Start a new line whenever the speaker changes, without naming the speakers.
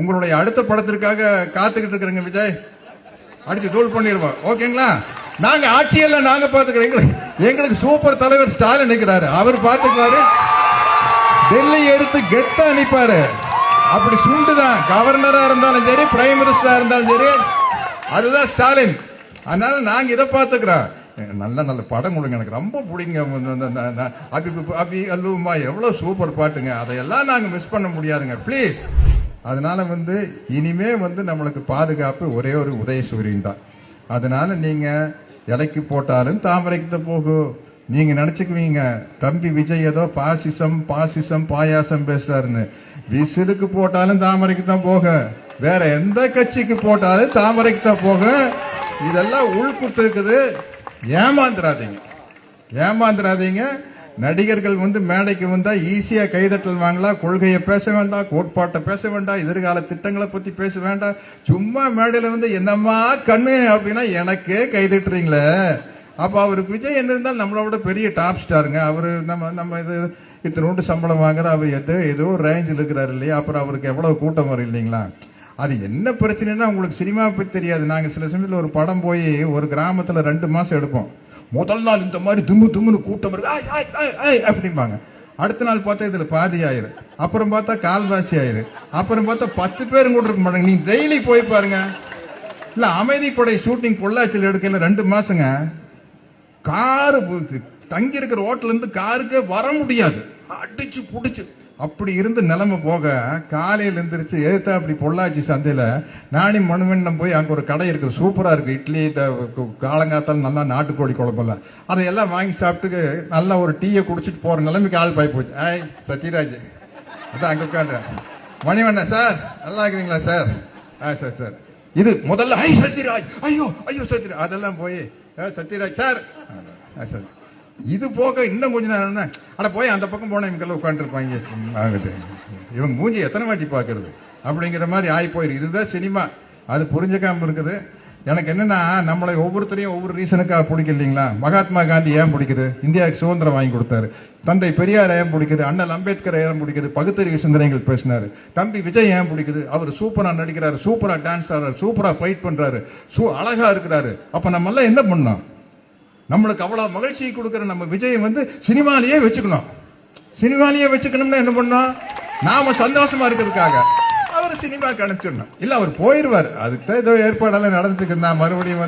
உங்களுடைய அடுத்த படத்திற்காக காத்துக்கிட்டு இருக்கிறேங்க விஜய். அடிச்சு தூள் பண்ணிடுவோம். ஓகேங்களா? நாங்க ஆட்சியெல்லாம் நாங்க பாத்துக்கிறோம். எங்களுக்கு சூப்பர் தலைவர் ஸ்டாலின் நிற்கிறாரு. அவர் பாத்துக்குவாரு. டெல்லி எடுத்து கெத்தா அனுப்பாரு. அப்படி சுண்டுதான். கவர்னரா இருந்தாலும் சரி, பிரைம் மினிஸ்டரா இருந்தாலும் சரி, அதுதான் ஸ்டாலின். அதனால நாங்க இதை பாத்துக்கிறோம். நல்ல நல்ல படம் கொடுங்க. எனக்கு ரொம்ப பிடிங்க. அபி அல்லுமா எவ்வளவு சூப்பர் பாட்டுங்க. அதையெல்லாம் நாங்க மிஸ் பண்ண முடியாதுங்க. பிளீஸ். அதனால இனிமே நம்மளுக்கு பாதுகாப்பு ஒரே ஒரு உதயசூரியன் தான். அதனால நீங்க இலைக்கு போட்டாலும் தாமரைக்கு தான் போகும். நீங்க நினைச்சுக்குவீங்க தம்பி விஜய் ஏதோ பாசிசம் பாயாசம் பேசுறாருன்னு. விசிலுக்கு போட்டாலும் தாமரைக்கு தான் போக, வேற எந்த கட்சிக்கு போட்டாலும் தாமரைக்கு தான் போக. இதெல்லாம் உள்குத்து இருக்குது. ஏமாந்துராதீங்க. நடிகர்கள் மேடைக்கு வந்தா ஈஸியா கைதட்டல் வாங்கலாம். கொள்கையை பேச வேண்டாம், கோட்பாட்டை பேச வேண்டாம், எதிர்கால திட்டங்களை பத்தி பேச வேண்டாம். சும்மா மேடையில என்னம்மா கண்ணு அப்படின்னா எனக்கே கைதட்டுறீங்களே. அப்ப அவருக்கு விஜய் என்ன இருந்தாலும் நம்மளோட பெரிய டாப் ஸ்டாருங்க. அவரு நம்ம இது இத்தனோண்டு சம்பளம் வாங்குற அவர் ஏதோ ரேஞ்சில் இருக்கிறாரு இல்லையா? அப்புறம் அவருக்கு எவ்வளவு கூட்டம் வரும் இல்லைங்களா? அது என்ன பிரச்சனைன்னா உங்களுக்கு சினிமா பத்தி தெரியாது. நாங்க சில சமயத்தில் ஒரு படம் போய் ஒரு கிராமத்துல 2 மாசம் எடுப்போம். முதல் நாள் இந்த மாதிரி தும்முன்னு கூட்டம் அப்படிம்பாங்க. அடுத்த நாள் பார்த்தா இதுல பாதி ஆயிரு, அப்புறம் பார்த்தா கால்வாசி ஆயிரு, அப்புறம் பார்த்தா 10 பேரும் கூட இருக்க மாட்டாங்க. நீங்க டெய்லி போய் பாருங்க. இல்ல அமைதி படை ஷூட்டிங் பொள்ளாச்சியில் எடுக்கல 2 மாசங்க. காரு தங்கி இருக்கிற ஹோட்டல் இருந்து காருக்கே வர முடியாது, அடிச்சு புடிச்சு. அப்படி இருந்து நிலைமை போக காலையில் எழுந்திரிச்சு ஏத்தா அப்படி பொள்ளாச்சி சந்தையில நானி மனுவண்ணம் போய் அங்க ஒரு கடை இருக்கு, சூப்பரா இருக்கு. இட்லி காலங்காத்தால் நல்லா நாட்டுக்கோழி குழம்புல அதையெல்லாம் வாங்கி சாப்பிட்டு நல்லா ஒரு டீயை குடிச்சிட்டு போற நிலைமைக்கு ஆள் பாய் போச்சு. சத்யராஜ் அதான் அங்க உட்காந்து மணிவண்ணன் சார் நல்லா இருக்கிறீங்களா சார்? சார் சார் இது முதல்ல சத்யராஜ் ஐயோ சத்யராஜ் அதெல்லாம் போய் சத்யராஜ் சார் சார். இது போக இன்னும் கொஞ்ச நேரம் ஆனா போய் அந்த பக்கம் போன இவங்க உட்காந்து இருப்பாங்க. இவங்க மூஞ்சி எத்தனை வாட்டி பாக்குறது அப்படிங்கிற மாதிரி ஆகி போயிருக்கு. இதுதான் சினிமா. அது புரிஞ்சுக்காம இருக்குது. எனக்கு என்னன்னா நம்மளை ஒவ்வொருத்தரையும் ஒவ்வொரு ரீசனுக்காக பிடிக்கும் இல்லைங்களா? மகாத்மா காந்தி ஏன் பிடிக்குது? இந்தியாவுக்கு சுதந்திரம் வாங்கி கொடுத்தாரு. தந்தை பெரியார் ஏன் பிடிக்குது? அண்ணல் அம்பேத்கர் ஏன் பிடிக்குது? பகுத்தறிவு சிந்தனைகள் பேசினாரு. தம்பி விஜய் ஏன் பிடிக்குது? அவர் சூப்பரா நடிக்கிறாரு, சூப்பரா டான்ஸ் ஆடுறாரு, சூப்பரா ஃபைட் பண்றாரு, அழகா இருக்கிறாரு. அப்ப நம்ம எல்லாம் என்ன பண்ணோம்? நம்மளுக்கு அவ்வளவு மகிழ்ச்சியை கொடுக்கிற நம்ம விஜய் சினிமாலேயே வச்சுக்கணும். சினிமாலேயே வச்சுக்கணும்னா என்ன பண்ணோம்? நாம சந்தோஷமா இருக்கிறதுக்காக அவர் சினிமாக்கு அனுப்பிச்சிடணும். இல்ல அவர் போயிருவார். அதுக்கு தான் ஏதோ ஏற்பாடெல்லாம் நடந்துட்டு இருந்தா மறுபடியும்